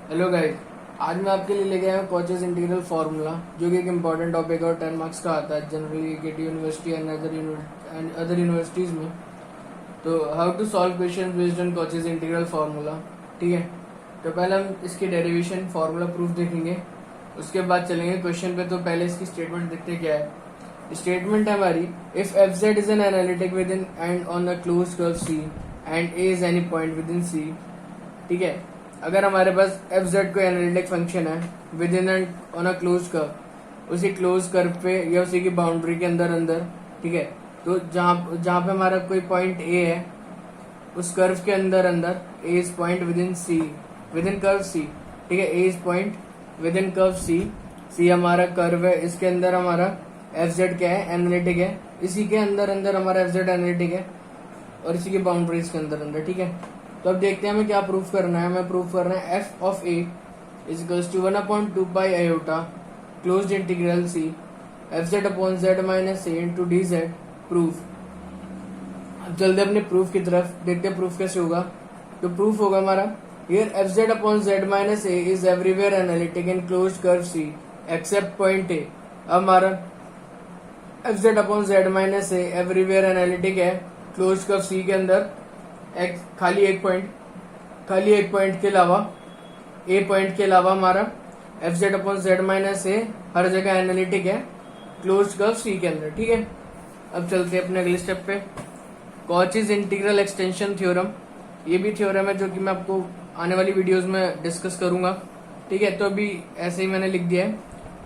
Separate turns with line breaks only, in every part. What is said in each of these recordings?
Hello guys, आज मैं आपके लिए लेके आया हूँ कॉचेस इंटीग्रल फार्मूला, जो कि एक इम्पॉर्टेंट टॉपिक है और 10 मार्क्स का आता है generally KT university and other universities में। तो how to solve question based on Cauchy's integral formula. ठीक है, तो पहले हम इसकी डेरिवेशन फार्मूला प्रूफ देखेंगे, उसके बाद चलेंगे क्वेश्चन पे। तो पहले इसकी स्टेटमेंट देखते क्या है। स्टेटमेंट है हमारी, if f z is an analytic within and on the close curve C and a is any point within C. ठीक है, अगर हमारे पास एफ जेड कोई एनालिटिक फंक्शन है within and on a close curve, उसी close curve पे या उसी की बाउंड्री के अंदर अंदर, ठीक है, तो जहाँ जहाँ पे हमारा कोई पॉइंट ए है, उस कर्व के अंदर अंदर a is point within C, within curve C. ठीक है, a is point within curve C, C हमारा कर्व है, इसके अंदर हमारा एफ जेड क्या है, एनालिटिक है, इसी के अंदर अंदर हमारा एफ जेड एनालिटिक है और इसी की बाउंड्रीज के अंदर अंदर। ठीक है, तो अब देखते हैं हमें क्या प्रूफ करना है। हमें प्रूफ करना है F of A is equals to 1/2 pi iota closed integral C F Z upon Z minus A into D Z proof. अब चलते अपने प्रूफ की तरफ, देखते हैं प्रूफ कैसे होगा। तो प्रूफ होगा हमारा, here f Z upon Z minus a is everywhere analytic in closed curve C except point a. अब हमारा f Z upon Z minus a everywhere analytic है क्लोज्ड कर्व सी के अंदर, खाली एक पॉइंट के अलावा, ए पॉइंट के अलावा हमारा f Z upon Z minus a हर जगह एनालिटिक है क्लोज्ड कर्व सी के अंदर। ठीक है, अब चलते हैं अपने अगले स्टेप पे, कॉचीज इंटीग्रल एक्सटेंशन थ्योरम। ये भी थ्योरम है जो कि मैं आपको आने वाली वीडियोस में डिस्कस करूंगा। ठीक है, तो अभी ऐसे ही मैंने लिख दिया है।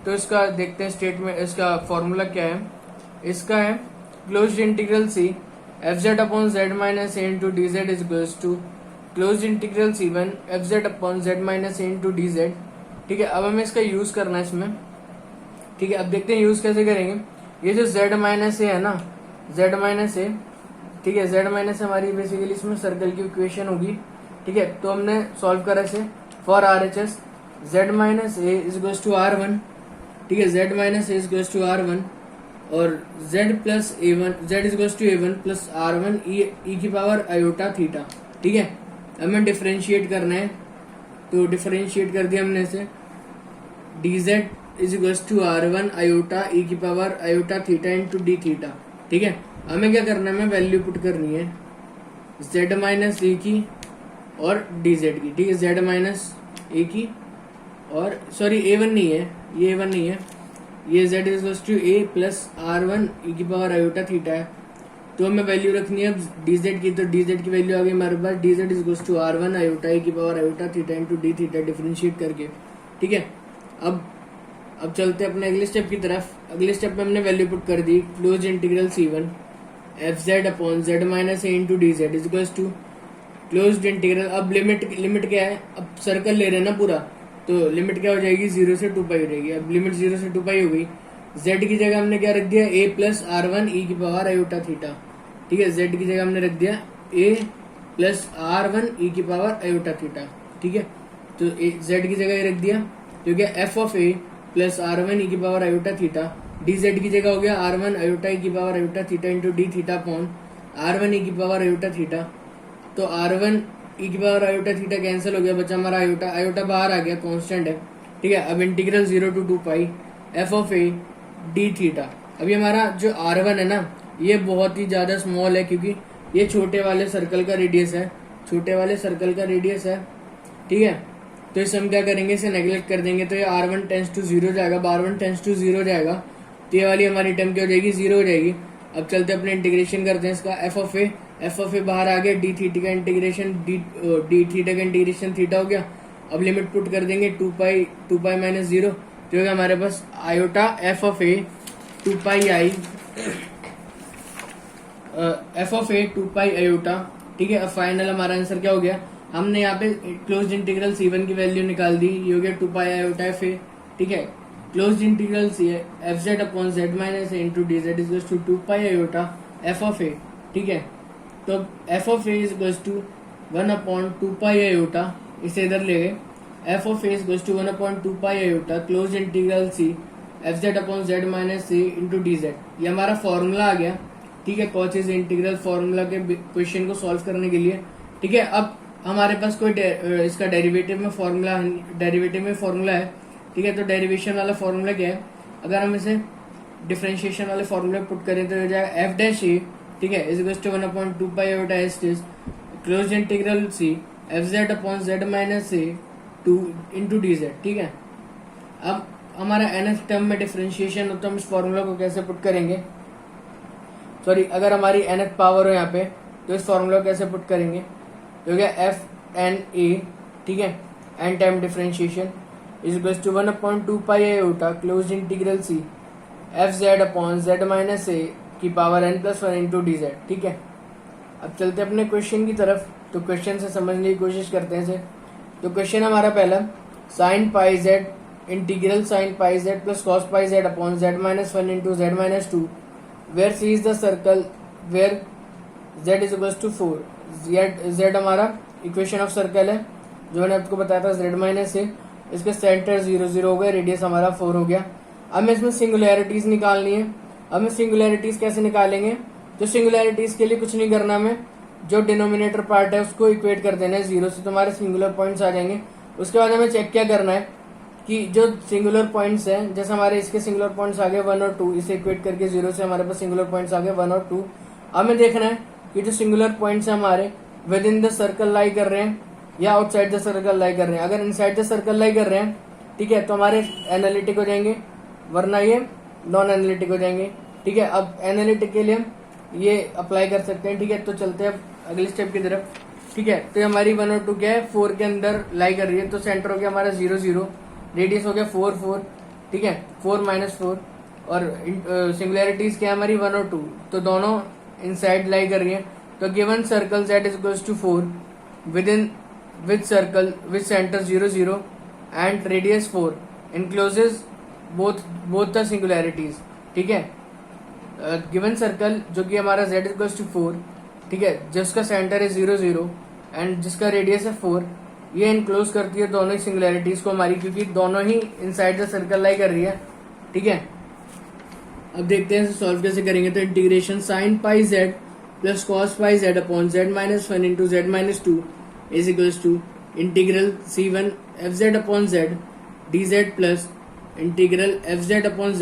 तो इसका देखते हैं स्टेटमेंट, इसका फॉर्मूला क्या है। इसका है closed integral C F Z upon Z minus A into D Z is equals to closed integral C one F Z upon Z minus A into D Z. ठीक है, अब हमें इसका यूज करना है इसमें। ठीक है, अब देखते हैं यूज कैसे करेंगे। ये जो जेड माइनस ए है ना, जेड माइनस ए, ठीक है, जेड माइनस हमारी बेसिकली इसमें सर्कल की इक्वेशन होगी। ठीक है, तो हमने सॉल्व करा इसे for R H S z minus a is equals to r one. ठीक है, z minus a is equals to r one और z plus a one, z is equals to a one plus r one e की power iota theta. ठीक है, हमें differentiate करना है, तो डिफरेंशिएट कर दिया हमने इसे, d Z is equals to r one iota e की power iota theta into d theta. ठीक है, हमें क्या करना है, हमें वैल्यू पुट करनी है जेड माइनस ए की और डी जेड की। ठीक है, जेड माइनस ए की और सॉरी ए वन नहीं है, ये ए वन नहीं है, ये z is equals to a plus r one e की पावर आयोटा थीटा है। तो हमें वैल्यू रखनी है dz की, तो dz की वैल्यू आ गई हमारे पास, dz is equals to r one iota e की power iota theta into d theta differentiate करके। ठीक है, अब चलते हैं अपने अगले स्टेप की तरफ। अगले स्टेप में हमने वैल्यू पुट कर दी, close integral C one F Z upon Z minus A into D Z is equals to close integral. अब लिमिट क्या है, अब सर्कल ले रहे हैं ना पूरा, तो लिमिट क्या हो जाएगी, 0 से 2 पाई हो जाएगी। अब लिमिट 0 से 2 पाई हो गई, z की जगह हमने क्या रख दिया, a plus r one e की पावर आयोटा थीटा। ठीक है, z की जगह हमने रख दिया a plus r one e की पावर आयोटा थीटा। ठीक है, तो z की जगह ये रख दिया, तो क्या f of a plus r one e की पावर आयोटा थीटा, dz की जगह हो गया आर वन आयोटा ई की power iota theta into d theta upon r one e की पावर आयोटा थीटा। तो आर वन ई की power iota theta cancel हो गया, बचा हमारा आयोटा, आयोटा बाहर आ गया, कांस्टेंट है। ठीक है, अब integral 0 to 2 pi F of A D theta. अभी हमारा जो आर वन है ना, ये बहुत ही ज्यादा स्मॉल है क्योंकि ये छोटे वाले सर्कल का रेडियस है, छोटे वाले सर्कल का रेडियस है। ठीक है, तो इसे हम क्या करेंगे, इसे नेग्लेक्ट कर देंगे, तो ये R one tends to zero जाएगा, bar one tends to zero जाएगा, तो ये वाली हमारी टर्म क्या हो जाएगी, 0 हो जाएगी। अब चलते अपने इंटीग्रेशन करते हैं इसका, एफ ऑफ ए बाहर आ गया, डी थीटा का इंटीग्रेशन डी थीटा का इंटीग्रेशन थीटा हो गया। अब लिमिट पुट कर देंगे 2 पाई माइनस 0, जो है हमारे पास iota F of a 2 pi i f of a 2 pi iota. ठीक है, अब फाइनल हमारा आंसर क्या हो गया, हमने यहाँ पे क्लोज्ड इंटीग्रल C1 की वैल्यू निकाल दी, ये हो गया 2 पाई आयोटा एफ ए। ठीक है, क्लोज्ड इंटीग्रल सी है f Z upon Z minus A into D Z is to 2 pi iota F of a. ठीक है, तो f of A is equals to 1/2 pi iota, इसे इधर ले गए, f of A is equals to 1/2 pi iota close integral C F Z upon Z minus C into D z. ये हमारा formula आ गया। ठीक है, कॉचेज इंटीग्रल फॉर्मूला के क्वेश्चन को सॉल्व करने के लिए। ठीक है, अब हमारे पास कोई इसका डेरिवेटिव में फॉर्मूला है, ठीक है। तो डेरिवेशन वाला फॉर्मूला क्या है, अगर हम इसे डिफरेंशिएशन वाले फॉर्मूले पुट करें तो हो जाएगा एफ डैश ए, ठीक है, is equals to 1/2 pi iota S T close integral C F Z upon Z minus A two into D Z, ठीक है। अब हमारा nth टर्म में डिफरेंशिएशन हो तो हम इस फॉर्मूला को कैसे पुट करेंगे, सॉरी, अगर हमारी nth पावर हो यहाँ पे तो इस फॉर्मूला को कैसे पुट करेंगे, तो हो गया एफ एन ए, ठीक है, n time differentiation is equals to 1/2 pi iota close integral C F Z upon Z minus a की power n+1 into D Z, ठीक है। अब चलते अपने क्वेश्चन की तरफ, तो क्वेश्चन से समझने की कोशिश करते हैं इसे। तो क्वेश्चन हमारा पहला, sine pi Z integral sine pi Z plus cos pi Z upon Z minus 1 into Z minus 2 where C is the circle where Z is equals to 4। Z हमारा इक्वेशन ऑफ सर्कल है जो मैंने आपको बताया था, Z minus ए, इसके centre 0 0 हो गए, रेडियस हमारा 4 हो गया। अब हमें इसमें सिंगुलैरिटीज निकालनी है। अब हम सिंगुलैरिटीज कैसे निकालेंगे, तो सिंगुलैरिटीज के लिए कुछ नहीं करना, हमें जो डिनोमिनेटर पार्ट है उसको इक्वेट कर देना है 0 से, तो हमारे सिंगुलर पॉइंट्स आ जाएंगे। उसके बाद हमें चेक क्या करना है कि जो सिंगुलर पॉइंट्स हैं, जैसे हमारे इसके सिंगुलर पॉइंट्स आ गए 1 और 2, इसे इक्वेट करके 0 से हमारे पास सिंगुलर पॉइंट्स आ गए 1 और 2। हमें देखना है कि जो सिंगुलर पॉइंट्स हैं हमारे विद इन द सर्कल लाई कर रहे हैं या आउटसाइड द सर्कल लाई कर रहे हैं। अगर इनसाइड द सर्कल लाई कर रहे हैं, ठीक है, तो हमारे एनालिटिक हो जाएंगे, वरना ये नॉन एनालिटिक हो जाएंगे, ठीक है। अब एनालिटिक के लिए हम ये अप्लाई कर सकते हैं, ठीक है। तो चलते हैं अब अगले स्टेप की तरफ, ठीक है। तो हमारी 1 और 2 क्या है, 4 के अंदर लाई कर रही है, तो सेंटर हो गया हमारा 0 0, रेडियस हो गया 4 4, ठीक है, 4 - 4, और सिंगुलैरिटीज क्या है हमारी 1 और 2, तो दोनों इनसाइड लाई कर रही है। तो given circle z is equals to 4 with circle with centre 0 0 and radius 4 encloses both the singularities, ठीक है। गिवन सर्कल जो कि हमारा z इज इक्वल्स टू 4, ठीक है, जिसका सेंटर है 0 0 एंड जिसका रेडियस है 4, ये इनक्लोज करती है दोनों ही सिंगुलैरिटीज को हमारी, क्योंकि दोनों ही इनसाइड द सर्कल लाई कर रही है, ठीक है। अब देखते हैं इसे सॉल्व कैसे करेंगे। तो integration sine pi Z plus cos pi Z upon Z minus 1 into Z minus 2 is equals to integral C1 F Z upon Z D Z plus integral F Z upon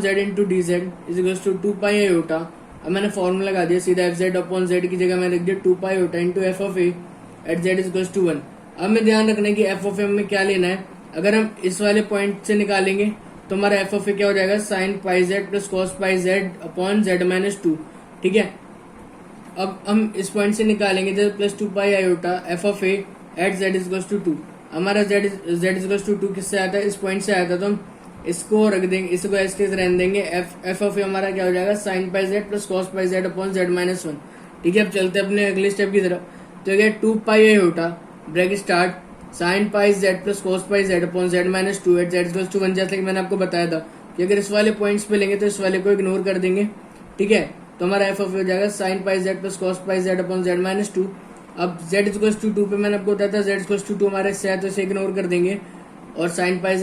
Z into D Z is equals to 2 pi iota. अब मैंने formula लगा दिया सीधा, F Z upon Z की जगह मैंने लिख दिया 2 pi iota into F of A at Z is equals to 1। अब हमें ध्यान रखना है कि एफ ऑफ ए में क्या लेना है। अगर हम इस वाले पॉइंट से निकालेंगे तो हमारा एफ ऑफ ए क्या हो जाएगा, sign pi Z plus cos pi Z upon Z minus 2, ठीक है। अब हम इस पॉइंट से निकालेंगे तो plus 2 pi iota F of A at Z is equals to 2। हमारा जेड इज इक्वल्स टू 2 किससे आया था, इस पॉइंट से आया था, तो हम इसको रख देंगे, इसको एस टी रहने देंगे। एफ ऑफ ए हमारा क्या हो जाएगा, sign pi Z plus cos pi Z upon Z minus 1, ठीक है। अब चलते हैं अपने अगले स्टेप की तरफ। तो क्या 2 pi iota bracket start sine pi Z plus cos pi Z upon Z minus 2 at Z equals to 1, जैसे कि मैंने आपको बताया था कि अगर इस वाले पॉइंट्स पे लेंगे तो इस वाले को इग्नोर कर देंगे, ठीक है। तो हमारा एफ ऑफ ए हो जाएगा sign pi Z plus cos pi Z upon Z minus 2। अब जेड इक्वल्स टू 2 पे मैंने आपको बताया था जेड इक्वल्स टू 2 हमारे इससे है, तो इसे इग्नोर कर देंगे, और sign pi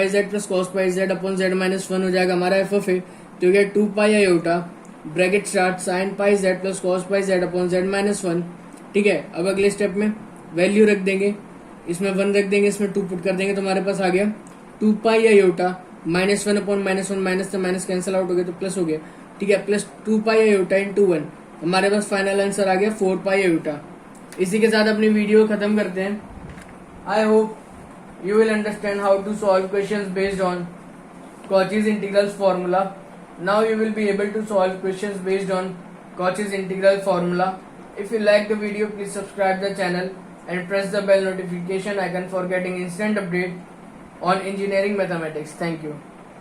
Z plus cos pi Z upon Z minus 1 हो जाएगा हमारा एफ ऑफ ए। तो गया 2 pi iota bracket start sine pi Z plus cos pi Z upon Z minus 1, ठीक है। अब अगले स्टेप में वैल्यू रख देंगे, इसमें 1 रख देंगे, इसमें 2 पुट कर देंगे, तो हमारे पास आ गया 2 पाई आयोटा -1 अपॉन -1, माइनस से माइनस कैंसिल आउट हो गया तो प्लस हो गया, ठीक है, प्लस 2 पाई आयोटा इंटू 1। हमारे पास फाइनल आंसर आ गया 4 पाई आयोटा। इसी के साथ अपनी वीडियो खत्म करते हैं। I hope you will understand how to solve questions based on Cauchy's integrals formula. Now you will be able to solve questions based on Cauchy's integral formula. If you like the video, please subscribe the channel and press the bell notification icon for getting instant update on engineering mathematics. Thank you.